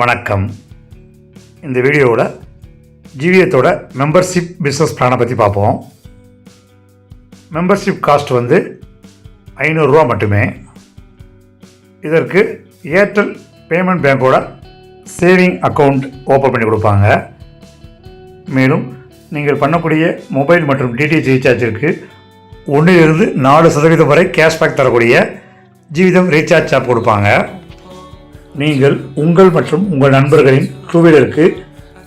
வணக்கம். இந்த வீடியோவில் ஜீவியத்தோட மெம்பர்ஷிப் பிஸ்னஸ் பிளானை பற்றி பார்ப்போம். மெம்பர்ஷிப் காஸ்ட் வந்து 500 ரூபா மட்டுமே. இதற்கு ஏர்டெல் பேமெண்ட் பேங்கோட சேவிங் அக்கௌண்ட் ஓப்பன் பண்ணி கொடுப்பாங்க. மேலும் நீங்கள் பண்ணக்கூடிய மொபைல் மற்றும் டிடிஹெச் ரீசார்ஜிற்கு 1 to 4% வரை கேஷ்பேக் தரக்கூடிய ஜீவிதம் ரீசார்ஜ் ஆப் கொடுப்பாங்க. நீங்கள் உங்கள் மற்றும் உங்கள் நண்பர்களின் டூ வீலருக்கு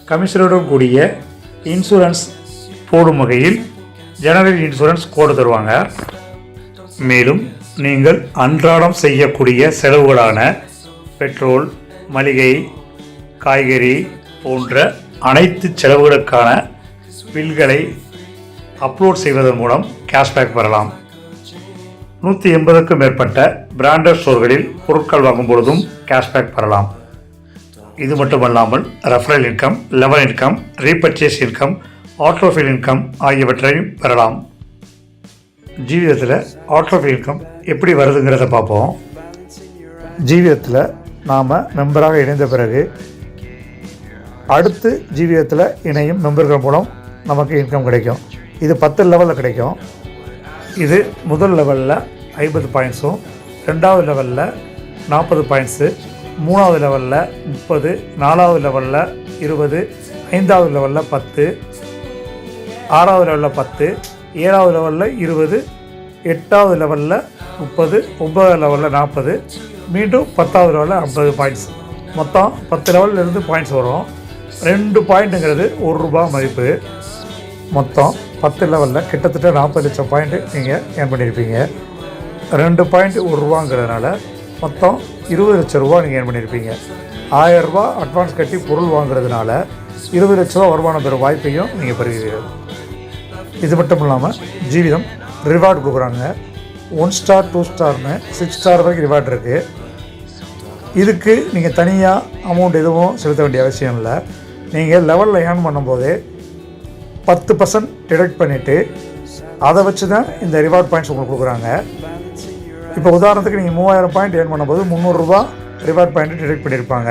கமிஷனுடன் கூடிய இன்சூரன்ஸ் போடும் வகையில் ஜெனரல் இன்சூரன்ஸ் கோடு தருவாங்க. மேலும் நீங்கள் அன்றாடம் செய்யக்கூடிய செலவுகளான பெட்ரோல், மளிகை, காய்கறி போன்ற அனைத்து செலவுகளுக்கான பில்களை அப்லோட் செய்வதன் மூலம் கேஷ்பேக் பெறலாம். 180க்கும் மேற்பட்ட பிராண்டட் ஸ்டோர்களில் பொருட்கள் வாங்கும் பொழுதும் கேஷ்பேக் பெறலாம். இது மட்டுமல்லாமல் referral income, level income, repurchase income, autofill income ஆகியவற்றையும் பெறலாம். ஜீவிதத்தில் ஆட்டோஃபில் இன்கம் எப்படி வருதுங்கிறத பார்ப்போம். ஜீவிதத்தில் நாம் மெம்பராக இணைந்த பிறகு அடுத்து ஜீவிதத்தில் இணையும் மெம்பர்கள் மூலம் நமக்கு இன்கம் கிடைக்கும். இது 10 லெவலில் கிடைக்கும். இது முதல் லெவலில் 50 பாயிண்ட்ஸும், 2வது லெவலில் 40 பாயிண்ட்ஸு, 3வது லெவலில் 30, 4வது லெவலில் 20, 5வது லெவலில் 10, 6வது லெவலில் 10, 7வது லெவலில் 20, 8வது லெவலில் 30, 9வது லெவலில் 40, மீண்டும் 10வது லெவலில் 50 பாயிண்ட்ஸ். மொத்தம் 10 லெவலிலிருந்து பாயிண்ட்ஸ் வரும். 2 பாயிண்ட்டுங்கிறது ₹1 மதிப்பு. மொத்தம் 10 லெவலில் கிட்டத்தட்ட 40 லட்சம் பாயிண்ட்டு நீங்கள் ஏர்ன் பண்ணியிருப்பீங்க. 2 பாயிண்ட் ₹1ங்கிறதுனால மொத்தம் 20 லட்ச ரூபா நீங்கள் ஏர்ன் பண்ணியிருப்பீங்க. 1000 ரூபா அட்வான்ஸ் கட்டி பொருள் வாங்குறதுனால 20 லட்ச ரூபா வருமானம் பெறும் வாய்ப்பையும் நீங்கள் பெறுகிறீர்கள். இது மட்டும் இல்லாமல் ஜீவிதம் ரிவார்டு கொடுக்குறாங்க. 1 ஸ்டார் 2 ஸ்டார்னு 6 ஸ்டார் வரைக்கும் ரிவார்டு இருக்குது. இதுக்கு நீங்கள் தனியாக அமௌண்ட் எதுவும் செலுத்த வேண்டிய அவசியம் இல்லை. நீங்கள் லெவலில் ஏர்ன் பண்ணும்போதே 10% டிடக்ட் பண்ணிவிட்டு அதை வச்சு தான் இந்த ரிவார்ட் பாயிண்ட்ஸ் உங்களுக்கு கொடுக்குறாங்க. இப்போ உதாரணத்துக்கு நீங்கள் 3000 பாயிண்ட் ஏர்ன் பண்ணும்போது ₹300 ரிவார்ட் பாயிண்ட்டு டிடக்ட் பண்ணியிருப்பாங்க.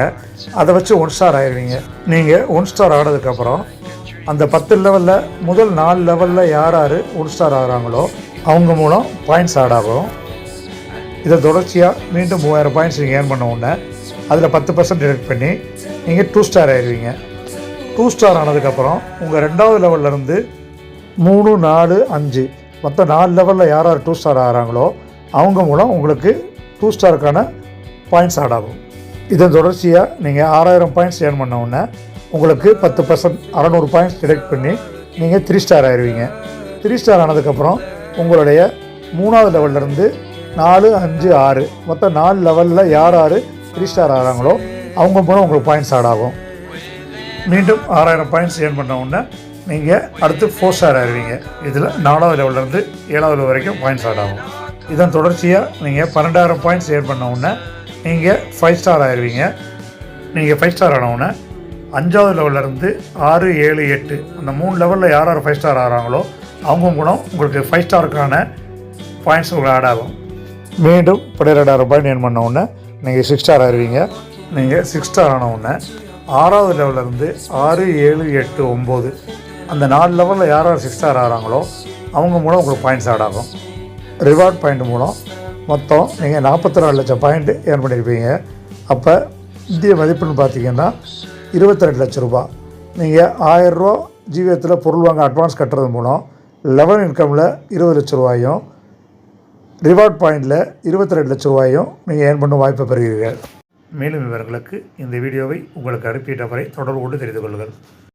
அதை வச்சு 1 ஸ்டார் ஆயிடுவீங்க. நீங்கள் 1 ஸ்டார் ஆனதுக்கப்புறம் அந்த 10 லெவலில் முதல் 4 லெவலில் யார் 1 ஸ்டார் ஆகிறாங்களோ அவங்க மூலம் பாயிண்ட்ஸ் ஆட் ஆகும். இதை தொடர்ச்சியாக மீண்டும் 3000 பாயிண்ட்ஸ் நீங்கள் ஏர்ன் பண்ண உடனே அதில் 10% டிடக்ட் பண்ணி நீங்கள் 2 ஸ்டார் ஆயிடுவீங்க. 2 ஸ்டார் ஆனதுக்கப்புறம் உங்கள் 2வது லெவல்லேருந்து 3, 4, 5 மொத்தம் 4 லெவலில் யார் 2 ஸ்டார் ஆகிறாங்களோ அவங்க மூலம் உங்களுக்கு 2 ஸ்டாருக்கான பாயிண்ட்ஸ் ஆட் ஆகும். இதன் தொடர்ச்சியாக நீங்கள் 6000 பாயிண்ட்ஸ் ஏர்ன் பண்ண உடனே உங்களுக்கு 10% 600 பாயிண்ட்ஸ் டிடக்ட் பண்ணி நீங்கள் 3 ஸ்டார் ஆயிடுவீங்க. 3 ஸ்டார் ஆனதுக்கப்புறம் உங்களுடைய 3வது லெவல்லேருந்து 4, 5, 6 மொத்தம் 4 லெவலில் யார் 3 ஸ்டார் ஆகிறாங்களோ அவங்க மூலம் உங்களுக்கு பாயிண்ட்ஸ் ஆட் ஆகும். மீண்டும் 6000 பாயிண்ட்ஸ் ஏர்ன் பண்ண உடனே நீங்கள் அடுத்து 4 ஸ்டார் ஆயிடுவீங்க. இதில் 4வது லெவல்லேருந்து 7வது லெவல் வரைக்கும் பாயிண்ட்ஸ் ஆட் ஆகும். இதன் தொடர்ச்சியாக நீங்கள் 12000 பாயிண்ட்ஸ் ஏர்ன் பண்ண உடனே நீங்கள் 5 ஸ்டார் ஆயிடுவீங்க. நீங்கள் 5 ஸ்டார் ஆன உடனே 5வது லெவல்லேருந்து 6, 7, 8 அந்த 3 லெவலில் யார் 5 ஸ்டார் ஆகிறாங்களோ அவங்க மூலம் உங்களுக்கு 5 ஸ்டாருக்கான பாயிண்ட்ஸ் உங்களுக்கு ஆட் ஆகும். மீண்டும் 12000 பாயிண்ட் ஏர்ன் பண்ண உடனே நீங்கள் 6 ஸ்டார் ஆயிடுவீங்க. நீங்கள் 6 ஸ்டார் ஆன உடனே 6வது லெவல்லேருந்து 6, 7, 8, 9 அந்த 4 லெவலில் யார் 6 ஸ்டார் ஆகிறாங்களோ அவங்க மூலம் உங்களுக்கு பாயிண்ட்ஸ் ஆட் ஆகும். ரிவார்ட் பாயிண்ட் மூலம் மொத்தம் நீங்கள் 44 லட்சம் பாயிண்ட்டு ஏர்ன் பண்ணியிருப்பீங்க. அப்போ இந்திய மதிப்புன்னு பார்த்தீங்கன்னா 22 லட்ச ரூபா. நீங்கள் 1000 ரூபா ஜீவியத்தில் பொருள் வாங்க அட்வான்ஸ் கட்டுறது மூலம் லெவல் இன்கமில் 20 லட்ச ரூபாயும், ரிவார்ட் பாயிண்டில் 22 லட்ச ரூபாயும் நீங்கள் ஏர்ன் பண்ண வாய்ப்பை பெறுகிறீர்கள். மேலும் விவரங்களுக்கு இந்த வீடியோவை உங்களுக்கு அனுப்பிய நபரை தொடர்பு கொண்டு தெரிந்து கொள்ளுங்கள்.